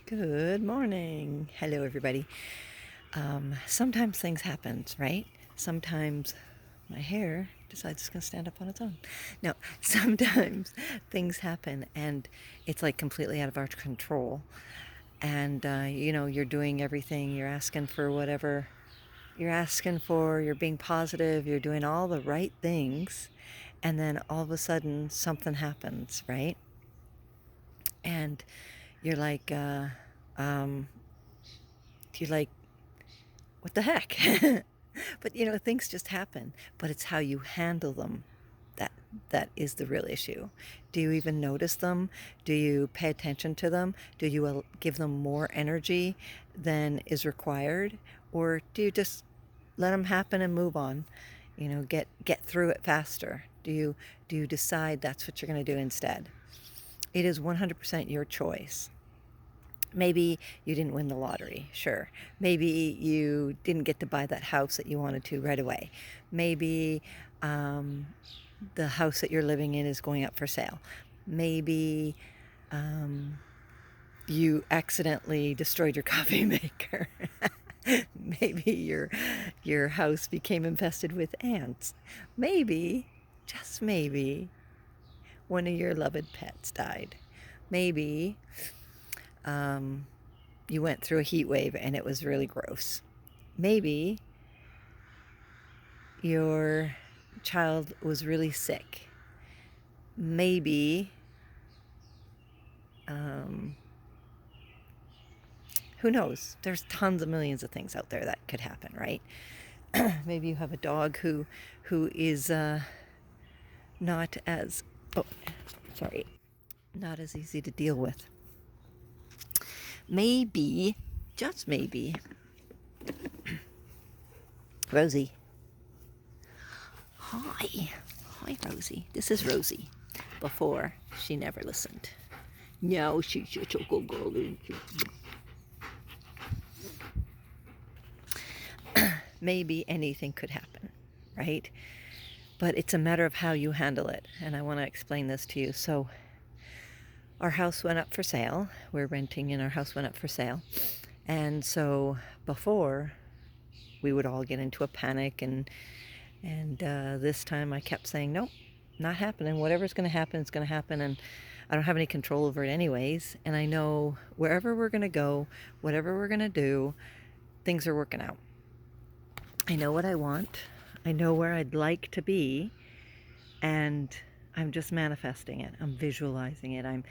Good morning. Hello, everybody. Sometimes things happen, right? Sometimes my hair decides it's going to stand up on its own. No, sometimes things happen and it's like completely out of our control. And, you're doing everything, you're asking for whatever you're asking for, you're being positive, you're doing all the right things. And then all of a sudden something happens, right? And you're like, um, you're like, what the heck? But things just happen, but it's how you handle them that is the real issue. Do you even notice them? Do you pay attention to them? Do you give them more energy than is required, or do you just let them happen and move on? Get through it faster. Do you decide that's what you're going to do instead? It is 100% your choice. Maybe you didn't win the lottery, sure. Maybe you didn't get to buy that house that you wanted to right away. Maybe the house that you're living in is going up for sale. Maybe you accidentally destroyed your coffee maker. Maybe your house became infested with ants. Maybe, just maybe, one of your loved pets died. Maybe you went through a heat wave and it was really gross. Maybe your child was really sick. Maybe, who knows? There's tons of millions of things out there that could happen, right? Maybe you have a dog who is not as oh, sorry, not as easy to deal with. Maybe, just maybe, Rosie. Hi. Hi, Rosie. This is Rosie. Before, she never listened. Now she's just a good girl. Maybe anything could happen, right? But it's a matter of how you handle it. And I want to explain this to you. So, our house went up for sale. We're renting and our house went up for sale. And so before, we would all get into a panic, and this time I kept saying, nope, not happening. Whatever's going to happen is going to happen, and I don't have any control over it anyways. And I know wherever we're going to go, whatever we're going to do, things are working out. I know what I want. I know where I'd like to be, and I'm just manifesting it. I'm visualizing it. I'm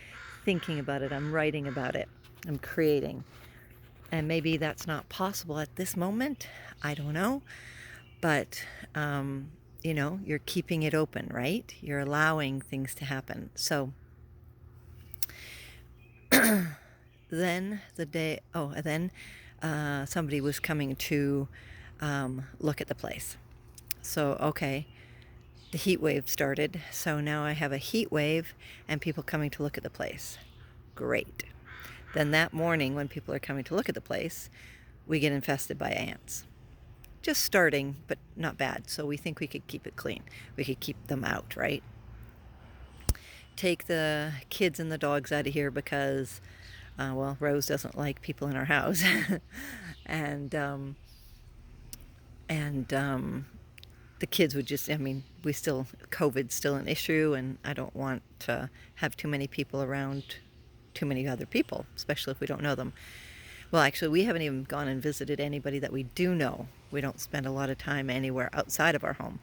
thinking about it. I'm writing about it. I'm creating. And maybe that's not possible at this moment. I don't know. But, you're keeping it open, right? You're allowing things to happen. So then somebody was coming to look at the place. So, okay, the heat wave started. So now I have a heat wave and people coming to look at the place. Great. Then that morning, when people are coming to look at the place, we get infested by ants. Just starting, but not bad. So we think we could keep it clean. We could keep them out, right? Take the kids and the dogs out of here because, Rose doesn't like people in our house. and the kids would just, COVID's still an issue, and I don't want to have too many people around too many other people, especially if we don't know them. Well, actually, we haven't even gone and visited anybody that we do know. We don't spend a lot of time anywhere outside of our home.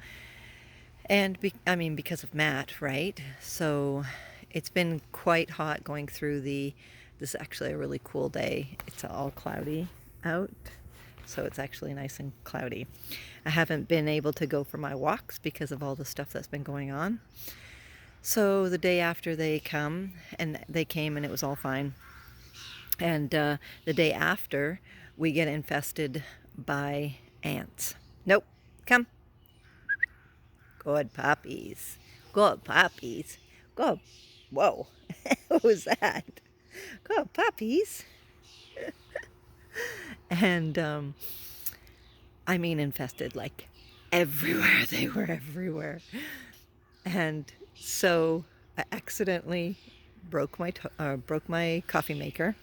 And, because of Matt, right? So it's been quite hot going through this is actually a really cool day. It's all cloudy out, so it's actually nice and cloudy. I haven't been able to go for my walks because of all the stuff that's been going on. So the day after they came and it was all fine. And the day after, we get infested by ants. Nope, come. Good puppies. Good puppies. Good. Whoa, what was that? Good puppies. And infested, like everywhere. They were everywhere. And so I accidentally broke my coffee maker.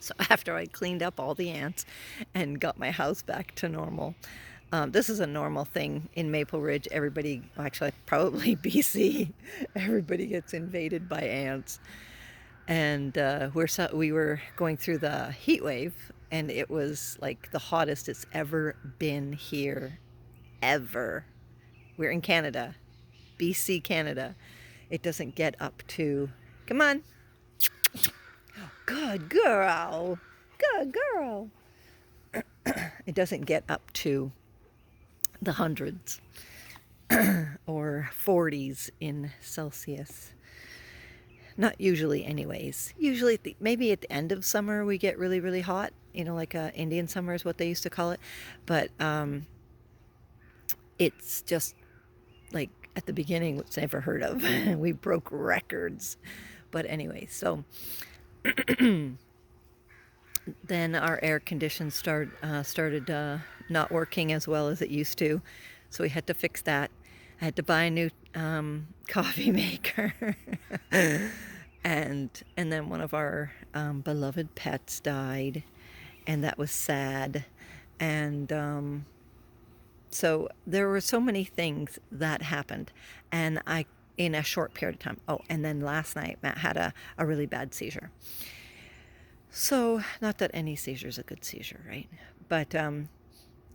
So after I cleaned up all the ants and got my house back to normal, this is a normal thing in Maple Ridge. Everybody, well, actually probably BC, everybody gets invaded by ants. And we were going through the heat wave, and it was like the hottest it's ever been here, ever. We're in Canada, BC, Canada. It doesn't get up to, come on, good girl, good girl. It doesn't get up to the hundreds or 40s in Celsius. Not usually, anyways. Usually, maybe at the end of summer, we get really, really hot. You know, like Indian summer is what they used to call it. But it's just like at the beginning, it's never heard of. We broke records. But anyway, so then our air condition started not working as well as it used to. So we had to fix that. I had to buy a new coffee maker. and then one of our beloved pets died, and that was sad. And so there were so many things that happened, and in a short period of time. Oh, and then last night Matt had a really bad seizure. So, not that any seizure is a good seizure, right? But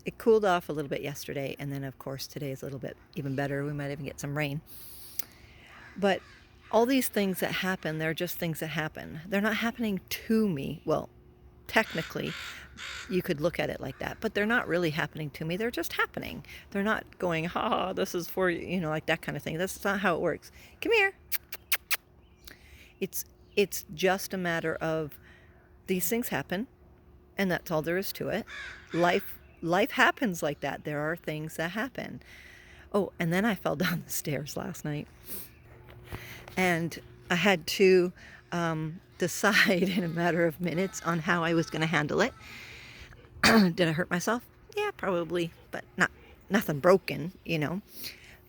it cooled off a little bit yesterday, and then of course today is a little bit even better. We might even get some rain. But all these things that happen, they're just things that happen. They're not happening to me. Well, technically, you could look at it like that, but they're not really happening to me. They're just happening. They're not going, ha, this is for you, you know, like that kind of thing. That's not how it works. Come here. It's just a matter of these things happen, and that's all there is to it. Life happens like that. There are things that happen. Oh, and then I fell down the stairs last night, and I had to decide in a matter of minutes on how I was going to handle it. Did I hurt myself? Yeah, probably, but nothing broken, you know.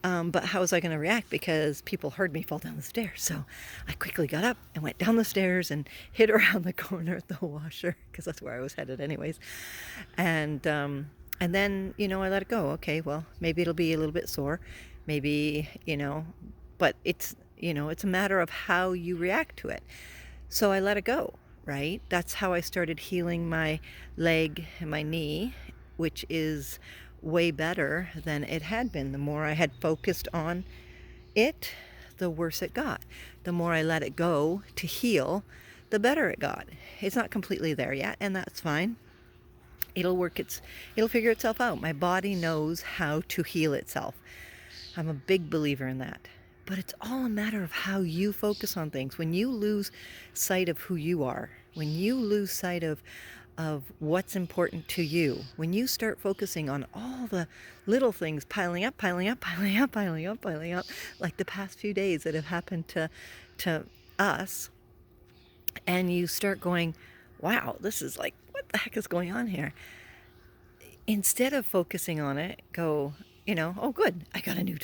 But how was I going to react? Because people heard me fall down the stairs. So I quickly got up and went down the stairs and hid around the corner at the washer, because that's where I was headed anyways. And then, you know, I let it go. Okay, well, maybe it'll be a little bit sore. Maybe, you know, but it's, you know, it's a matter of how you react to it. So I let it go, right? That's how I started healing my leg and my knee, which is way better than it had been. The more I had focused on it, the worse it got. The more I let it go to heal, the better it got. It's not completely there yet, and that's fine. It'll figure itself out. My body knows how to heal itself. I'm a big believer in that. But it's all a matter of how you focus on things. When you lose sight of who you are, when you lose sight of what's important to you, when you start focusing on all the little things piling up, like the past few days that have happened to us, and you start going, wow, this is like, what the heck is going on here? Instead of focusing on it, go, you know, oh good, I got a new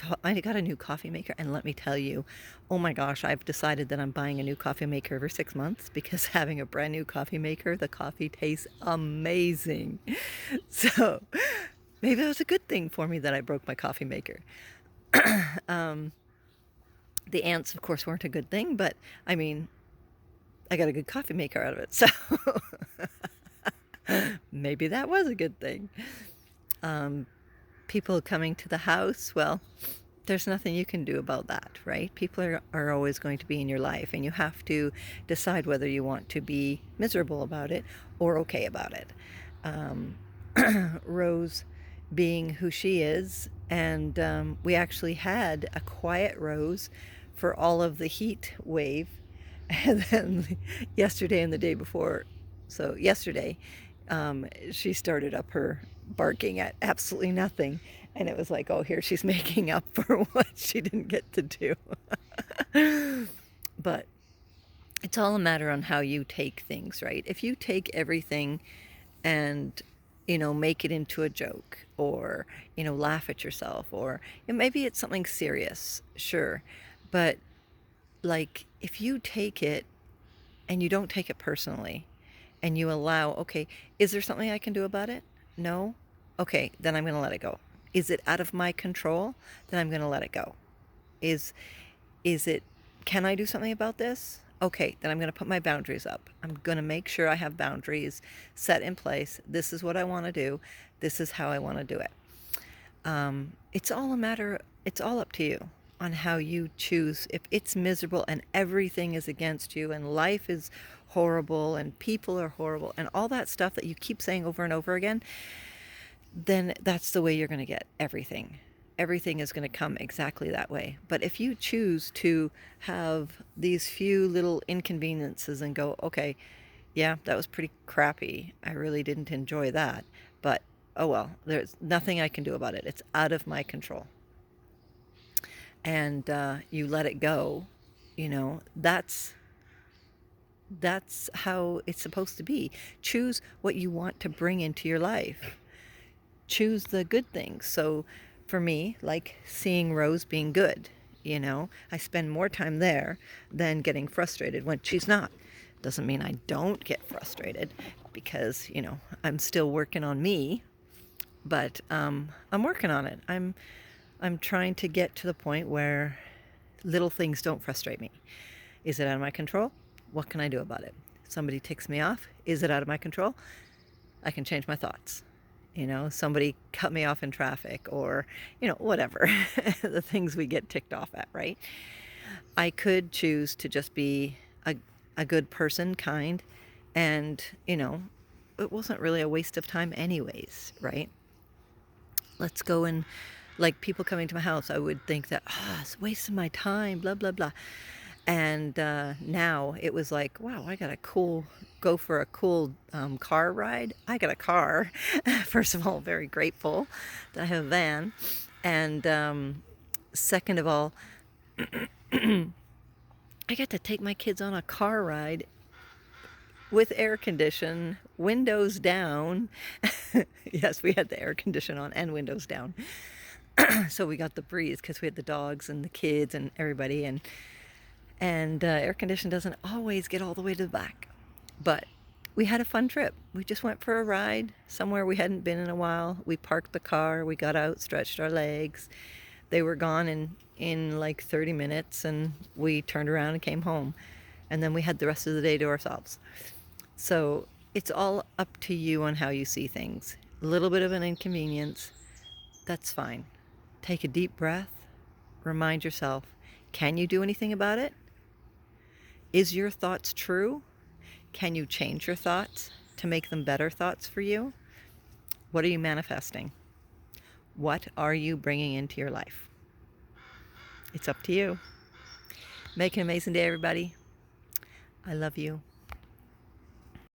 coffee maker, and let me tell you, oh my gosh, I've decided that I'm buying a new coffee maker every 6 months, because having a brand new coffee maker, the coffee tastes amazing. So maybe it was a good thing for me that I broke my coffee maker. The ants, of course, weren't a good thing, but I mean, I got a good coffee maker out of it, so maybe that was a good thing. People coming to the house, well, there's nothing you can do about that, right? People are always going to be in your life, and you have to decide whether you want to be miserable about it or okay about it. Rose being who she is, and we actually had a quiet Rose for all of the heat wave, and then yesterday and the day before, so yesterday, she started up her barking at absolutely nothing, and it was like, oh, here she's making up for what she didn't get to do. But it's all a matter on how you take things, right? If you take everything and, you know, make it into a joke, or, you know, laugh at yourself, or, you know, maybe it's something serious, sure, but like, if you take it and you don't take it personally, and you allow, okay, is there something I can do about it? No? Okay, then I'm going to let it go. Is it out of my control? Then I'm going to let it go. Is is it, can I do something about this? Okay, then I'm going to put my boundaries up. I'm going to make sure I have boundaries set in place. This is what I want to do. This is how I want to do it. It's all a matter, it's all up to you on how you choose. If it's miserable and everything is against you and life is horrible and people are horrible and all that stuff that you keep saying over and over again, then that's the way you're going to get everything. Everything is going to come exactly that way. But if you choose to have these few little inconveniences and go, okay, yeah, that was pretty crappy. I really didn't enjoy that. But oh well, there's nothing I can do about it. It's out of my control. And you let it go, you know, that's how it's supposed to be. Choose what you want to bring into your life. Choose the good things. So for me, like seeing Rose being good, you know, I spend more time there than getting frustrated when she's not. Doesn't mean I don't get frustrated because, you know, I'm still working on me, but I'm working on it. I'm trying to get to the point where little things don't frustrate me. Is it out of my control? What can I do about it? Somebody ticks me off. Is it out of my control? I can change my thoughts. You know, somebody cut me off in traffic or, you know, whatever. The things we get ticked off at, right? I could choose to just be a good person, kind, and, you know, it wasn't really a waste of time anyways, right? Let's go and, like, people coming to my house, I would think that, it's wasting my time, blah, blah, blah. And now it was like, wow, I got a cool, go for a cool car ride. I got a car. First of all, very grateful that I have a van. And second of all, I got to take my kids on a car ride with air condition, windows down. Yes, we had the air condition on and windows down. So we got the breeze because we had the dogs and the kids and everybody. And air condition doesn't always get all the way to the back. But we had a fun trip. We just went for a ride somewhere we hadn't been in a while. We parked the car, we got out, stretched our legs. They were gone in like 30 minutes, and we turned around and came home. And then we had the rest of the day to ourselves. So it's all up to you on how you see things. A little bit of an inconvenience, that's fine. Take a deep breath, remind yourself, can you do anything about it? Is your thoughts true? Can you change your thoughts to make them better thoughts for you? What are you manifesting? What are you bringing into your life? It's up to you. Make an amazing day, everybody. I love you.